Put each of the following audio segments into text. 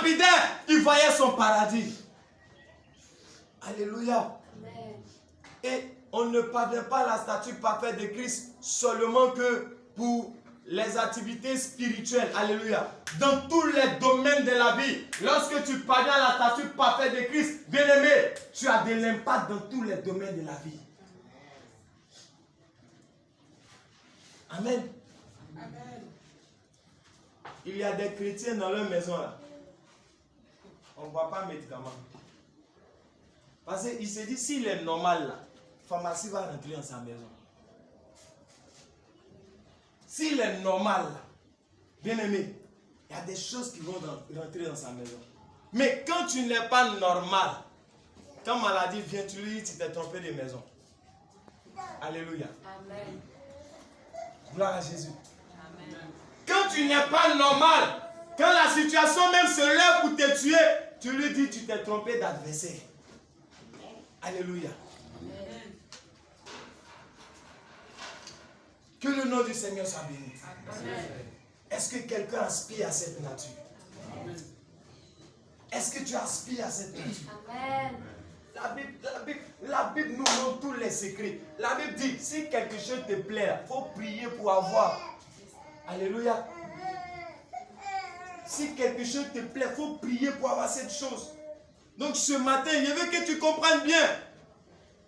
lapidaire, il voyait son paradis. Alléluia. Amen. Et on ne parvient pas à la statue parfaite de Christ seulement que pour les activités spirituelles. Alléluia. Dans tous les domaines de la vie, lorsque tu parviens à la statue parfaite de Christ, bien-aimé, tu as de l'impact dans tous les domaines de la vie. Amen. Amen. Il y a des chrétiens dans leur maison là. On ne voit pas médicaments. Parce qu'il se dit, s'il est normal là, la pharmacie va rentrer dans sa maison. S'il est normal là, bien aimé, il y a des choses qui vont rentrer dans sa maison. Mais quand tu n'es pas normal, quand maladie vient, tu lui dis, tu t'es trompé de maison. Alléluia. Amen. Gloire à Jésus. Amen. Quand tu n'es pas normal, quand la situation même se lève pour te tuer, tu lui dis, tu t'es trompé d'adversaire. Alléluia. Amen. Que le nom du Seigneur soit béni. Est-ce que quelqu'un aspire à cette nature? Amen. Est-ce que tu aspires à cette nature? Amen. La Bible nous montre tous les secrets. La Bible dit, si quelque chose te plaît, il faut prier pour avoir. Alléluia. Si quelque chose te plaît, il faut prier pour avoir cette chose. Donc ce matin, je veux que tu comprennes bien.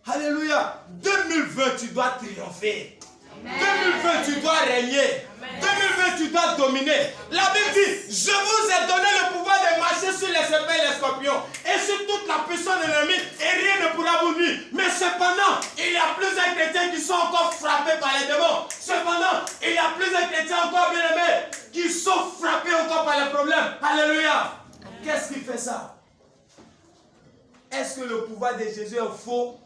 Alléluia. 2020, tu dois triompher. Amen. 2020, tu dois régner. Amen. 2020, tu dois dominer. La Bible dit, je vous ai donné le pouvoir de marcher sur les serpents et les scorpions et sur toute la puissance de l'ennemi, et rien ne pourra vous nuire. Mais cependant, il y a plusieurs chrétiens qui sont encore frappés par les démons. Cependant, il y a plusieurs chrétiens encore bien aimés qui sont frappés encore par les problèmes. Alléluia. Qu'est-ce qui fait ça? Est-ce que le pouvoir de Jésus est faux?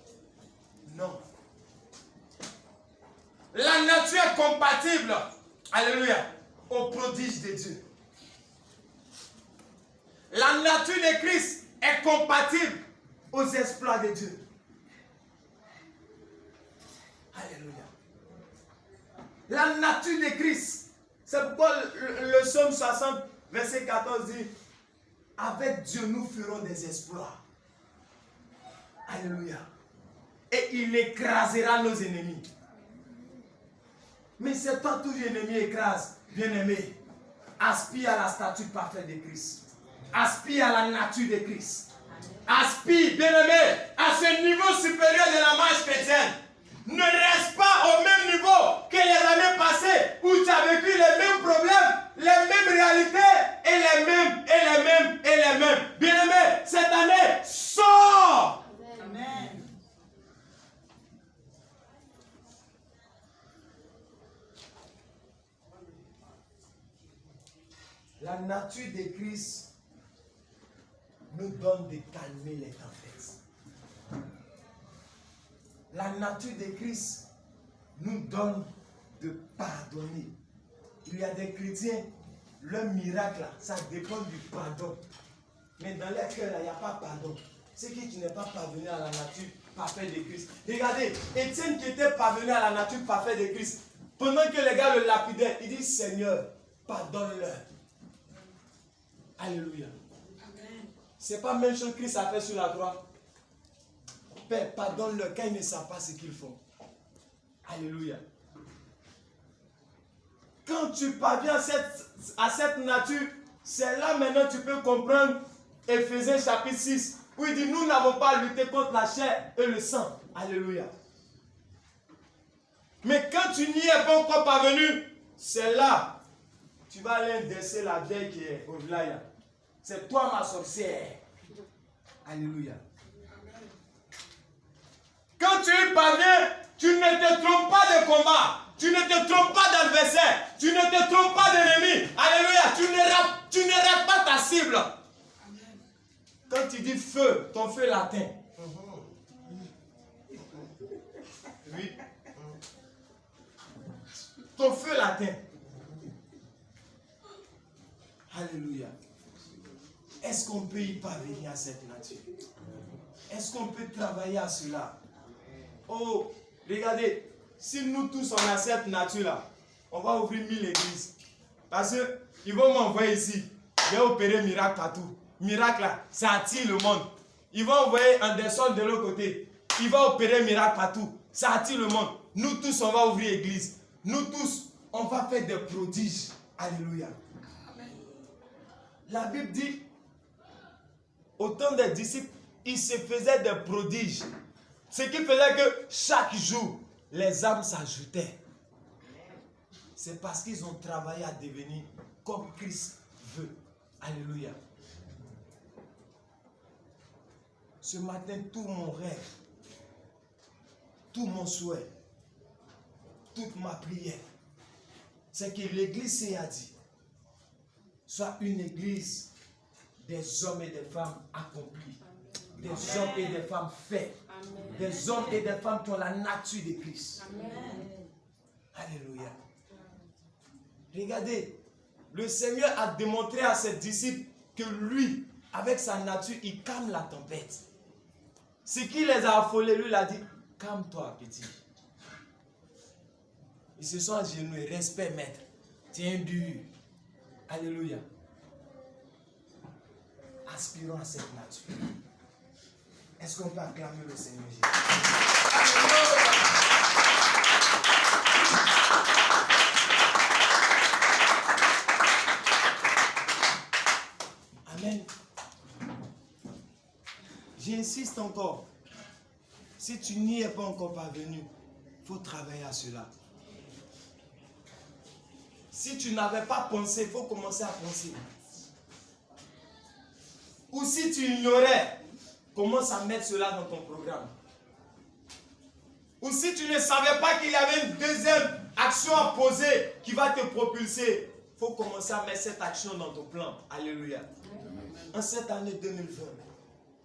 Non. La nature est compatible, alléluia, au prodige de Dieu. La nature de Christ est compatible aux exploits de Dieu. Alléluia. La nature de Christ, c'est pourquoi le psaume 60, verset 14 dit, avec Dieu nous ferons des exploits. Alléluia. Et il écrasera nos ennemis. Mais c'est toi tout ennemi écrase, bien-aimé. Aspire à la statue parfaite de Christ. Aspire à la nature de Christ. Aspire, bien-aimé, à ce niveau supérieur de la marche chrétienne. Ne reste pas au même niveau que les années passées où tu as vécu les mêmes problèmes, les mêmes réalités et les mêmes. Bien-aimé, cette année, sors. Amen. La nature de Christ nous donne de calmer les tempêtes. La nature de Christ nous donne de pardonner. Il y a des chrétiens, leur miracle, ça dépend du pardon. Mais dans leur cœur, il n'y a pas pardon. C'est que tu n'es pas parvenu à la nature parfaite de Christ. Regardez, Étienne qui était parvenu à la nature parfaite de Christ, pendant que les gars le lapidaient, il dit, Seigneur, pardonne-leur. Alléluia. Ce n'est pas la même chose que Christ a fait sur la croix. Père, pardonne-leur quand ils ne savent pas ce qu'ils font. Alléluia. Quand tu parviens à cette nature, c'est là maintenant tu peux comprendre Éphésiens chapitre 6, où il dit, nous n'avons pas à lutter contre la chair et le sang. Alléluia. Mais quand tu n'y es pas encore parvenu, c'est là, tu vas aller indexer la vieille qui est au-delà. C'est toi ma sorcière. Alléluia. Quand tu y parviens, tu ne te trompes pas de combat. Tu ne te trompes pas d'adversaire. Tu ne te trompes pas d'ennemi. Alléluia. Tu ne rates pas ta cible. Quand tu dis feu, ton feu l'atteint. Oui. Ton feu l'atteint. Alléluia. Est-ce qu'on peut y parvenir à cette nature? Est-ce qu'on peut travailler à cela? Oh, regardez, si nous tous on a cette nature-là, on va ouvrir 1000 églises. Parce qu'ils vont m'envoyer ici. Je vais opérer miracle partout. miracle là, ça attire le monde. Ils vont envoyer Anderson de l'autre côté. Il va opérer miracle partout. Ça attire le monde. Nous tous, on va ouvrir l'église. Nous tous, on va faire des prodiges. Alléluia. La Bible dit, au temps des disciples, ils se faisaient des prodiges. Ce qui faisait que chaque jour, les âmes s'ajoutaient. C'est parce qu'ils ont travaillé à devenir comme Christ veut. Alléluia. Ce matin, tout mon rêve, tout mon souhait, toute ma prière, c'est que l'église a dit, soit une église des hommes et des femmes accomplis, des hommes et des femmes faits, des hommes et des femmes qui ont la nature de Christ. Alléluia. Regardez, le Seigneur a démontré à ses disciples que lui, avec sa nature, il calme la tempête. Ce qui les a affolés, lui, il a dit, calme-toi, petit. Ils se sont agenouillés, respect, maître. Tiens dur. Alléluia. Aspirons à cette nature. Est-ce qu'on peut acclamer le Seigneur Jésus? Amen. J'insiste encore. Si tu n'y es pas encore parvenu, il faut travailler à cela. Si tu n'avais pas pensé, il faut commencer à penser. Ou si tu ignorais, commence à mettre cela dans ton programme. Ou si tu ne savais pas qu'il y avait une deuxième action à poser qui va te propulser, il faut commencer à mettre cette action dans ton plan. Alléluia. En cette année 2020,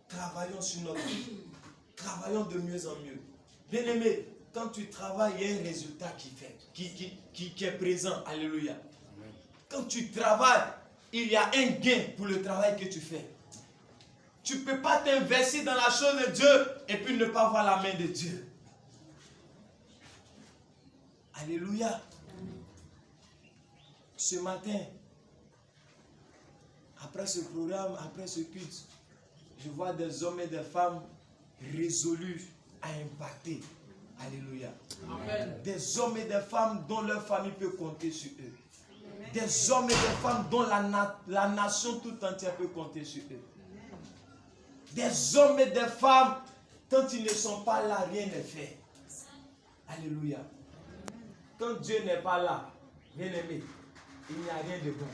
travaillons sur notre vie. Travaillons de mieux en mieux. Bien aimé, quand tu travailles, il y a un résultat qui est présent. Alléluia. Quand tu travailles, il y a un gain pour le travail que tu fais. Tu ne peux pas t'investir dans la chose de Dieu et puis ne pas voir la main de Dieu. Alléluia. Ce matin, après ce programme, après ce culte, je vois des hommes et des femmes résolus à impacter. Alléluia. Amen. Des hommes et des femmes dont leur famille peut compter sur eux. Amen. Des hommes et des femmes dont la nation tout entière peut compter sur eux. Amen. Des hommes et des femmes, quand ils ne sont pas là, rien n'est fait. Alléluia. Amen. Quand Dieu n'est pas là, bien aimé, il n'y a rien de bon.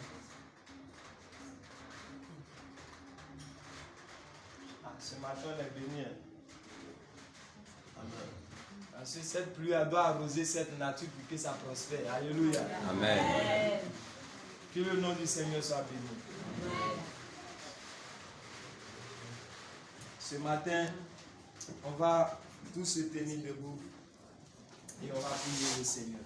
Ce matin, on est béni. Amen. Ensuite, cette pluie doit arroser cette nature pour que ça prospère. Alléluia. Amen. Que le nom du Seigneur soit béni. Amen. Ce matin, on va tous se tenir debout et on va prier le Seigneur.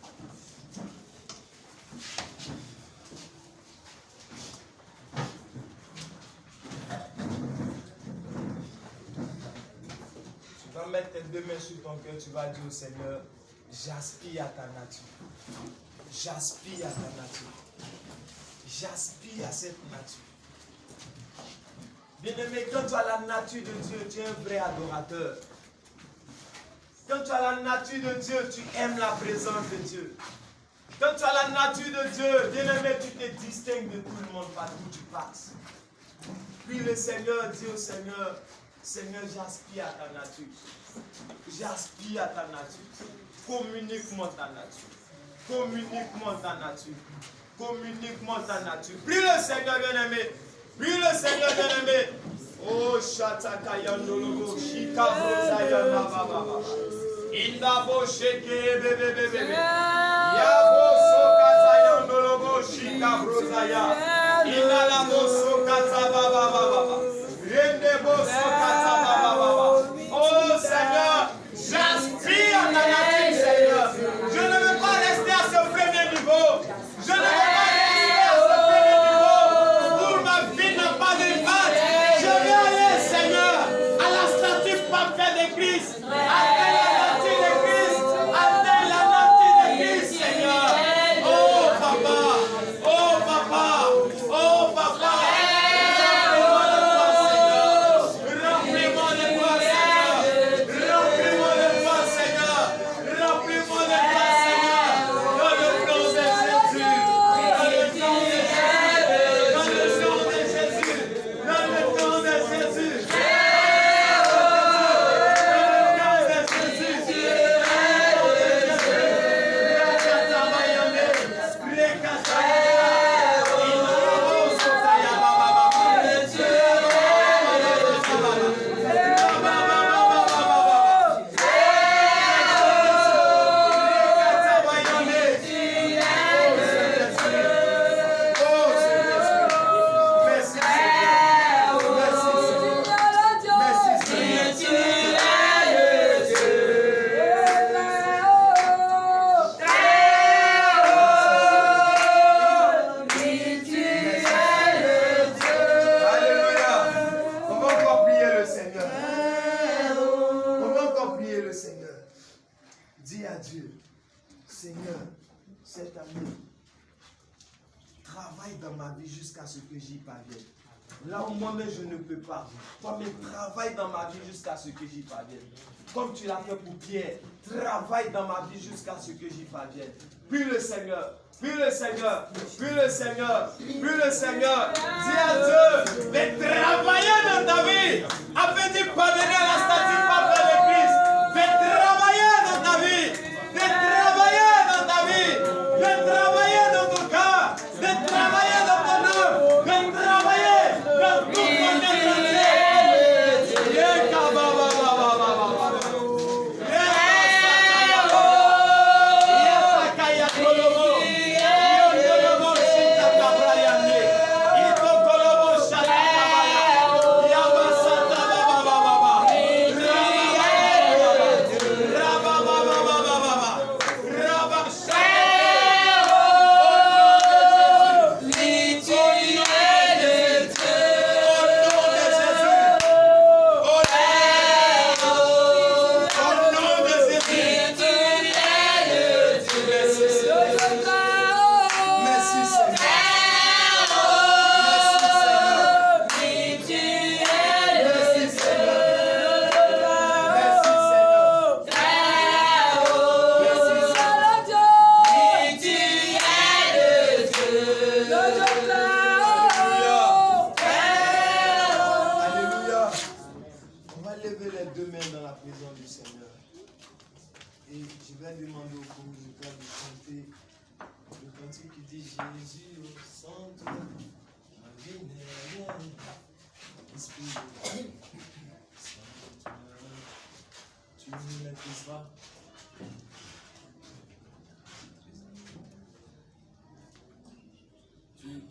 Tu vas mettre tes deux mains sur ton cœur, tu vas dire au Seigneur, j'aspire à ta nature. J'aspire à ta nature. J'aspire à cette nature. Bien-aimé, quand tu as la nature de Dieu, tu es un vrai adorateur. Quand tu as la nature de Dieu, tu aimes la présence de Dieu. Quand tu as la nature de Dieu, bien-aimé, tu te distingues de tout le monde partout où tu passes. Puis le Seigneur dit au Seigneur, Seigneur, j'aspire à ta nature. J'aspire à ta nature. Communique-moi ta nature. Communique-moi ta nature. Communique-moi ta nature. Prie le Seigneur bien-aimé. Prie le Seigneur bien-aimé. Oh, Shatakayandologo, Shikabrozayana Baba. Indabo Sheke Bebe Bebe. Yabo Sokatayandologo, Shikabrozaya. Indalabo Sokata Baba. Rendebo Sokata Baba. Oh Seigneur, j'aspire à ta nature, Seigneur. Je ne veux pas rester à ce premier niveau. Je ne veux pas rester à ce premier niveau. Pour ma vie n'a pas d'impact. Je veux aller, Seigneur, à la statue parfaite de Christ. Atteindre la nature de Christ. Atteindre la nature de Christ, Seigneur. Oh Papa. Oh Papa. Oh Papa. jusqu'à ce que j'y parvienne. Là où moi-même je ne peux pas, toi-même travaille dans ma vie jusqu'à ce que j'y parvienne. Comme tu l'as fait pour Pierre, travaille dans ma vie jusqu'à ce que j'y parvienne. Puis le Seigneur, puis le Seigneur, puis le Seigneur, puis le Seigneur. Dis à Dieu de travailler dans ta vie afin de parvenir à la stature parfaite de Christ. De travailler dans ta vie, de travailler dans ta vie, de travailler dans ton cœur, de travailler dans ton âme, de travailler dans tout ton être.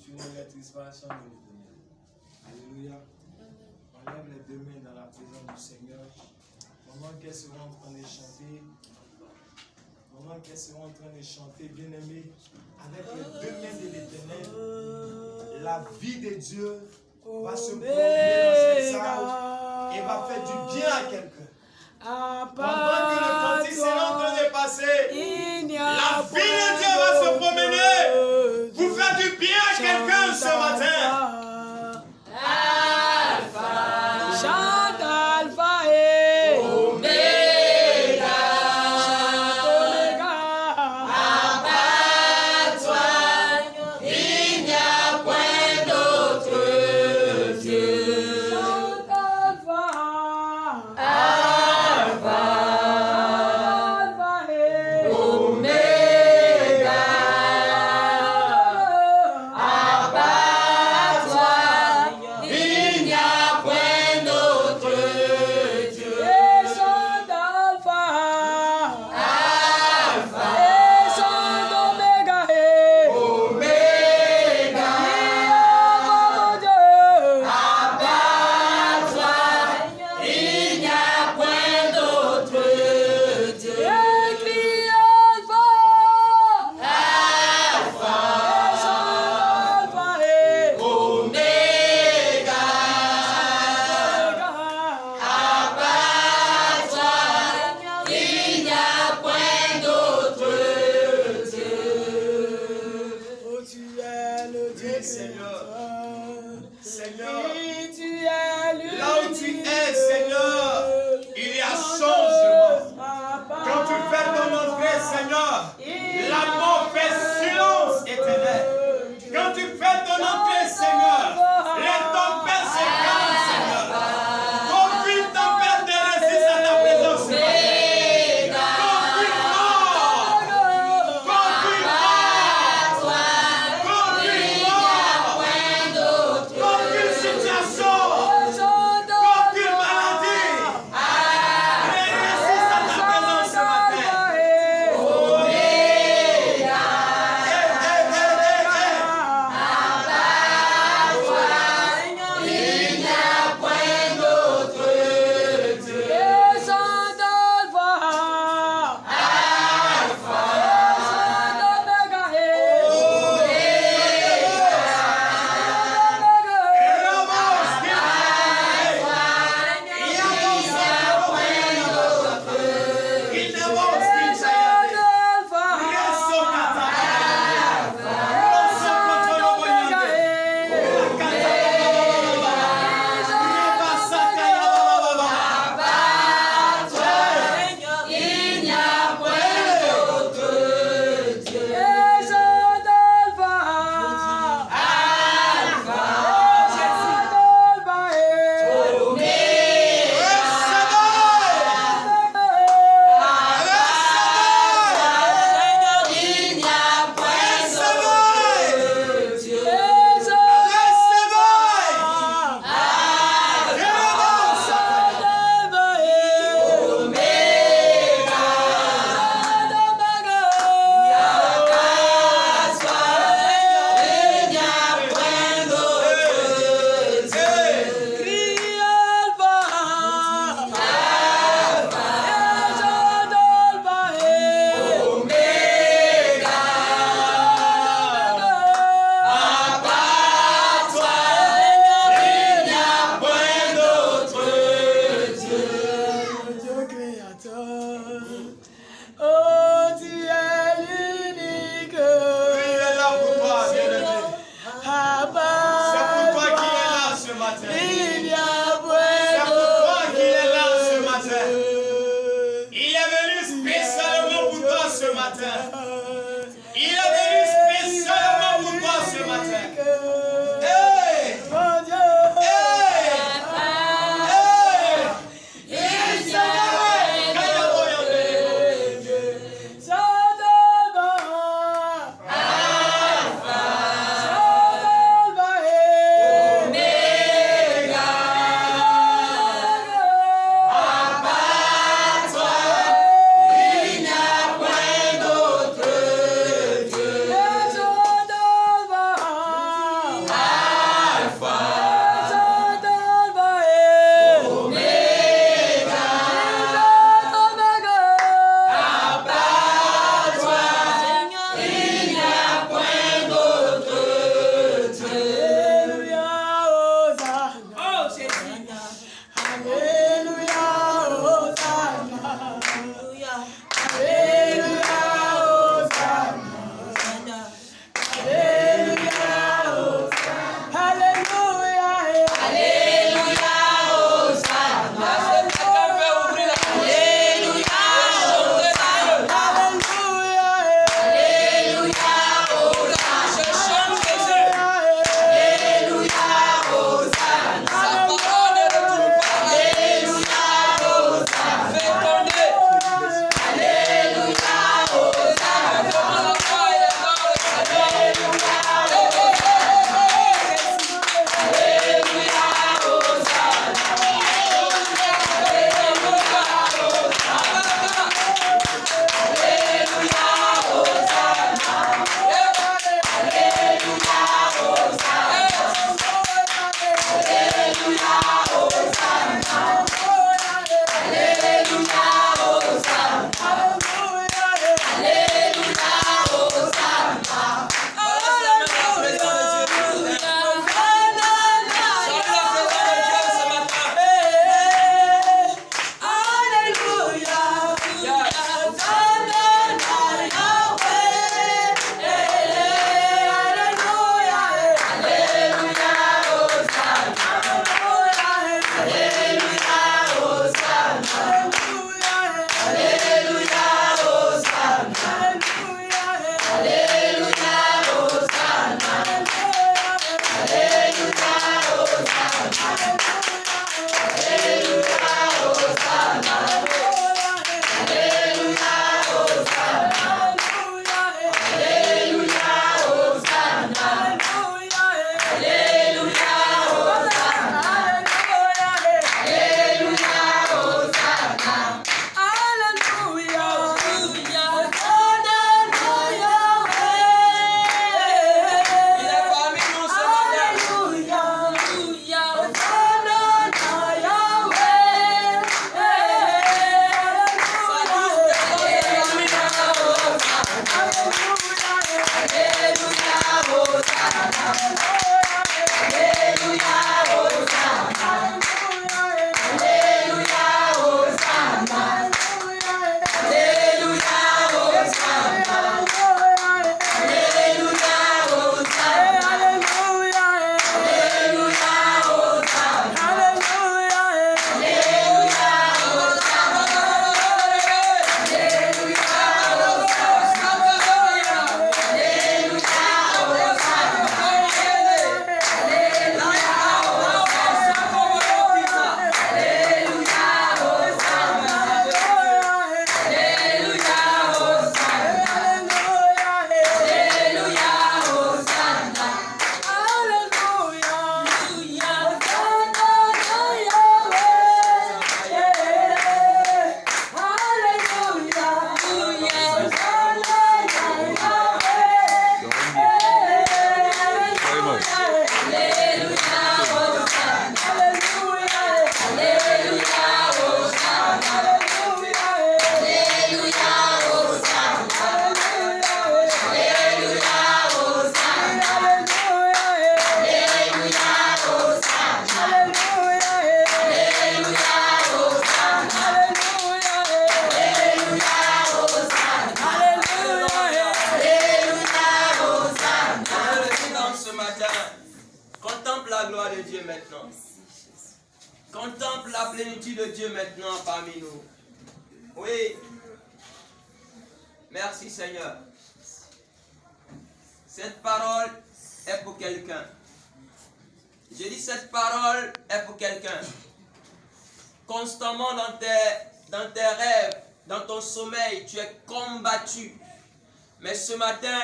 Tu ne maîtrises pas sans le donner. Alléluia. On lève les deux mains dans la présence du Seigneur. Pendant qu'elles seront en train de chanter, bien-aimés, avec les deux mains de l'Éternel, la vie de Dieu va se promener dans cette salle et va faire du bien à quelqu'un. Pendant que le cantique est en train de passer, la vie de Dieu va se promener pour faire du bien à quelqu'un ce matin. Chante Alpha et Omega. À part toi, il n'y a point d'autre Dieu. Chante Alpha et Omega. À part toi, Contemple la gloire de Dieu maintenant. Contemple la plénitude de Dieu maintenant parmi nous. Oui. Merci Seigneur. Cette parole est pour quelqu'un. Je dis cette parole est pour quelqu'un. Constamment dans tes rêves, dans ton sommeil, tu es combattu. Mais ce matin,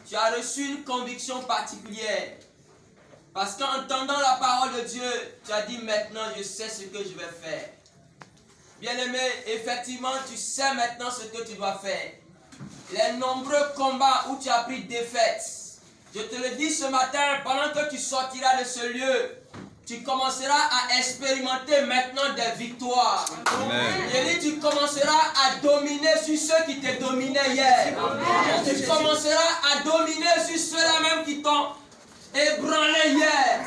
tu as reçu une conviction particulière. Parce qu'en entendant la parole de Dieu, tu as dit maintenant je sais ce que je vais faire. Bien-aimé, effectivement tu sais maintenant ce que tu dois faire. Les nombreux combats où tu as pris défaite. Je te le dis ce matin, pendant que tu sortiras de ce lieu, tu commenceras à expérimenter maintenant des victoires. Je dis, tu commenceras à dominer sur ceux qui te dominaient hier. Amen. Tu commenceras à dominer sur ceux-là même qui t'ont ébranlé hier.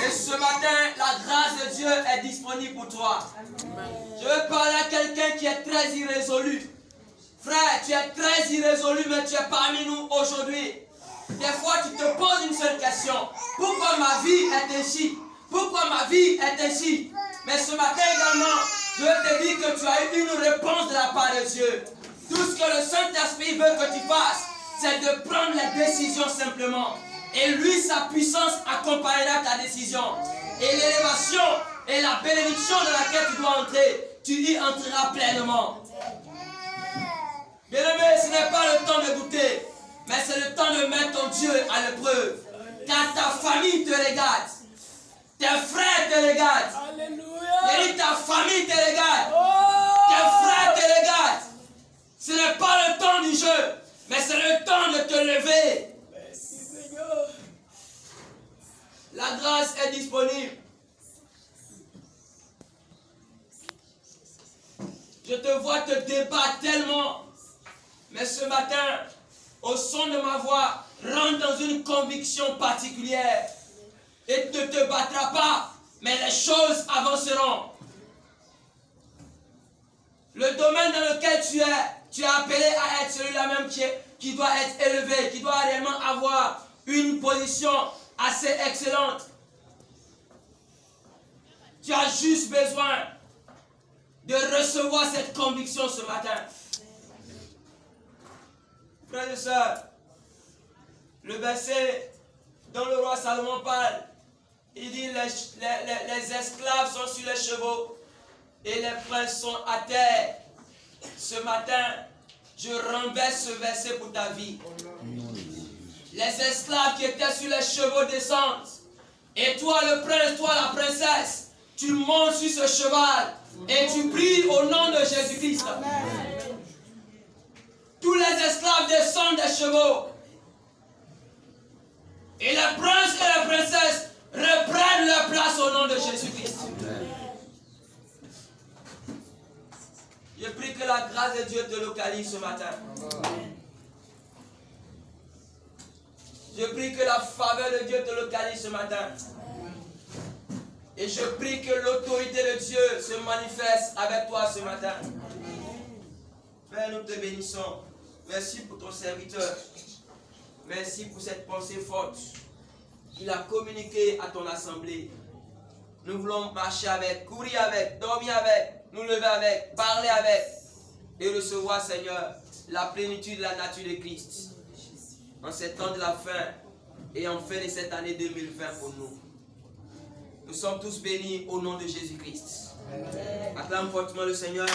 Et ce matin, la grâce de Dieu est disponible pour toi. Je veux parler à quelqu'un qui est très irrésolu. Frère, tu es très irrésolu, mais tu es parmi nous aujourd'hui. Des fois, tu te poses une seule question. Pourquoi ma vie est ainsi? Pourquoi ma vie est ainsi? Mais ce matin également, je veux te dire que tu as eu une réponse de la part de Dieu. Tout ce que le Saint-Esprit veut que tu fasses, c'est de prendre les décisions simplement. Et lui, sa puissance accompagnera ta décision. Et l'élévation et la bénédiction dans laquelle tu dois entrer, tu y entreras pleinement. Bien-aimé, ce n'est pas le temps de douter, mais c'est le temps de mettre ton Dieu à l'épreuve. Car ta famille te regarde. Tes frères te regardent. Alléluia. Et ta famille te regarde. Tes frères te regardent. Ce n'est pas le temps du jeu, mais c'est le temps de te lever. Merci Seigneur. La grâce est disponible. Je te vois te débattre tellement. Mais ce matin, au son de ma voix, rentre dans une conviction particulière. Et tu ne te battras pas, mais les choses avanceront. Le domaine dans lequel tu es appelé à être celui-là même qui doit être élevé, qui doit réellement avoir une position assez excellente. Tu as juste besoin de recevoir cette conviction ce matin. Frères et sœurs, le verset dont le roi Salomon parle, il Il dit les esclaves sont sur les chevaux et les princes sont à terre. Ce matin, je renverse ce verset pour ta vie. Les esclaves qui étaient sur les chevaux descendent. Et toi le prince, toi la princesse, tu montes sur ce cheval et tu pries au nom de Jésus-Christ. Tous les esclaves descendent des chevaux. Et les princes et les princesses reprennent leur place au nom de Jésus-Christ. Je prie que la grâce de Dieu te localise ce matin. Je prie que la faveur de Dieu te localise ce matin. Et je prie que l'autorité de Dieu se manifeste avec toi ce matin. Père, nous te bénissons. Merci pour ton serviteur. Merci pour cette pensée forte qu'il a communiquée à ton assemblée. Nous voulons marcher avec, courir avec, dormir avec, nous lever avec, parler avec et recevoir, Seigneur, la plénitude de la nature de Christ en ces temps de la fin et en fin de cette année 2020 pour nous. Nous sommes tous bénis au nom de Jésus-Christ. Acclame fortement le Seigneur.